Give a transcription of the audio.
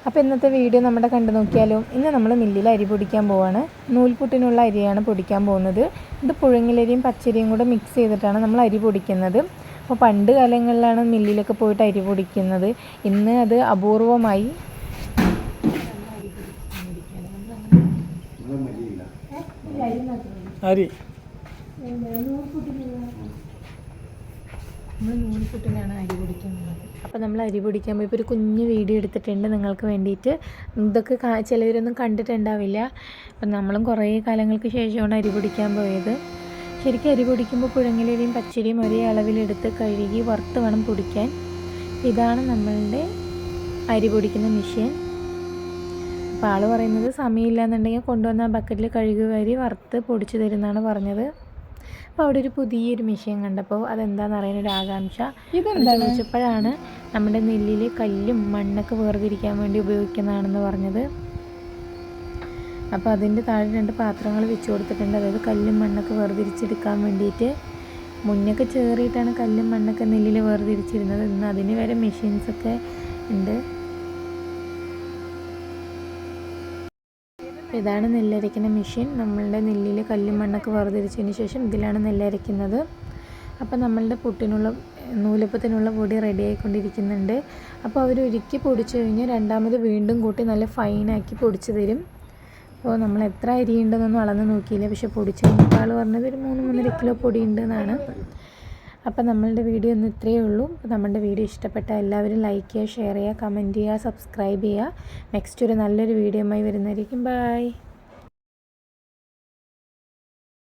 അപ്പോൾ ഇന്നത്തെ വീഡിയോ നമ്മുടെ കണ്ടു നോക്കിയാലോ. ഇന്ന് നമ്മൾ മില്ലിൽ അരി പൊടിക്കാൻ പോവാണ്. നൂൽപുട്ടിനുള്ള അരിയാണ് പൊടിക്കാൻ പോകുന്നത്. ഇത് പുഴുങ്ങലരിയും പച്ചരിയും കൂടെ മിക്സ് ചെയ്തിട്ടാണ് നമ്മൾ അരി പൊടിക്കുന്നത്. അപ്പോൾ പണ്ട് കാലങ്ങളിലാണ് മില്ലിലൊക്കെ പോയിട്ട് അരി പൊടിക്കുന്നത്. ഇന്ന് അത് അപൂർവമായി. അരി നമ്മൾ നൂൽപുട്ടിനാണ് അരി പൊടിക്കുന്നത്. അപ്പോൾ നമ്മൾ അരി പൊടിക്കാൻ പോയപ്പോൾ ഒരു കുഞ്ഞ് വീഡിയോ എടുത്തിട്ടുണ്ട് നിങ്ങൾക്ക് വേണ്ടിയിട്ട്. ഇതൊക്കെ ചിലവരൊന്നും കണ്ടിട്ടുണ്ടാവില്ല. അപ്പം നമ്മളും കുറേ കാലങ്ങൾക്ക് ശേഷമാണ് അരി പൊടിക്കാൻ പോയത്. ശരിക്കും അരി പൊടിക്കുമ്പോൾ പുഴുങ്ങലരിയും പച്ചരിയും ഒരേ അളവിലെടുത്ത് കഴുകി വറുത്ത് വേണം പൊടിക്കാൻ. ഇതാണ് നമ്മളുടെ അരി പൊടിക്കുന്ന മെഷീൻ. അപ്പോൾ ആൾ പറയുന്നത് സമയമില്ല എന്നുണ്ടെങ്കിൽ കൊണ്ടുവന്ന ബക്കറ്റിൽ കഴുകി അരി വറുത്ത് പൊടിച്ചു തരുമെന്നാണ് പറഞ്ഞത്. അപ്പോൾ അവിടെ ഒരു പുതിയൊരു മെഷീൻ കണ്ടപ്പോൾ അതെന്താണെന്ന് അറിയാനൊരു ആകാംക്ഷ. ചോദിച്ചപ്പോഴാണ് നമ്മുടെ നെല്ലിൽ കല്ലും മണ്ണൊക്കെ വേർതിരിക്കാൻ വേണ്ടി ഉപയോഗിക്കുന്നതാണെന്ന് പറഞ്ഞത്. അപ്പോൾ അതിൻ്റെ താഴെ 2 പാത്രങ്ങൾ വെച്ച് കൊടുത്തിട്ടുണ്ട്. അതായത് കല്ലും മണ്ണൊക്കെ വേർതിരിച്ചെടുക്കാൻ വേണ്ടിയിട്ട്. മുന്നൊക്കെ ചേറിയിട്ടാണ് കല്ലും മണ്ണൊക്കെ നെല്ലിൽ വേർതിരിച്ചിരുന്നത്. ഇന്ന് അതിന് വരെ മെഷീൻസൊക്കെ ഉണ്ട്. ഇതാണ് നെല്ലരയ്ക്കുന്ന മെഷീൻ. നമ്മളുടെ നെല്ലിൽ കല്ലും മണ്ണൊക്കെ വേർതിരിച്ചതിന് ശേഷം ഇതിലാണ് നെല്ലരയ്ക്കുന്നത്. അപ്പോൾ നമ്മളുടെ പുട്ടിനുള്ള നൂലപ്പത്തിനുള്ള പൊടി റെഡി ആയിക്കൊണ്ടിരിക്കുന്നുണ്ട്. അപ്പോൾ അവർ ഒരുക്കി പൊടിച്ചു കഴിഞ്ഞാൽ രണ്ടാമത് വീണ്ടും കൂട്ടി നല്ല ഫൈനാക്കി പൊടിച്ചു തരും. അപ്പോൾ നമ്മൾ എത്ര അരി ഉണ്ടെന്നൊന്നും അളന്ന് നോക്കിയില്ല. പക്ഷെ പൊടിച്ച് കഴിഞ്ഞിട്ട് ആൾ പറഞ്ഞത് ഒരു 3-3.5 കിലോ പൊടി ഉണ്ടെന്നാണ്. അപ്പോൾ നമ്മളുടെ വീഡിയോ ഒന്നും ഇത്രയേ ഉള്ളൂ. അപ്പോൾ നമ്മളുടെ വീഡിയോ ഇഷ്ടപ്പെട്ട എല്ലാവരും ലൈക്ക് ചെയ്യുക, ഷെയർ ചെയ്യുക, കമൻറ്റ് ചെയ്യുക, സബ്സ്ക്രൈബ് ചെയ്യുക. നെക്സ്റ്റ് ഒരു നല്ലൊരു വീഡിയോയുമായി വരുന്നതായിരിക്കും. ബൈ.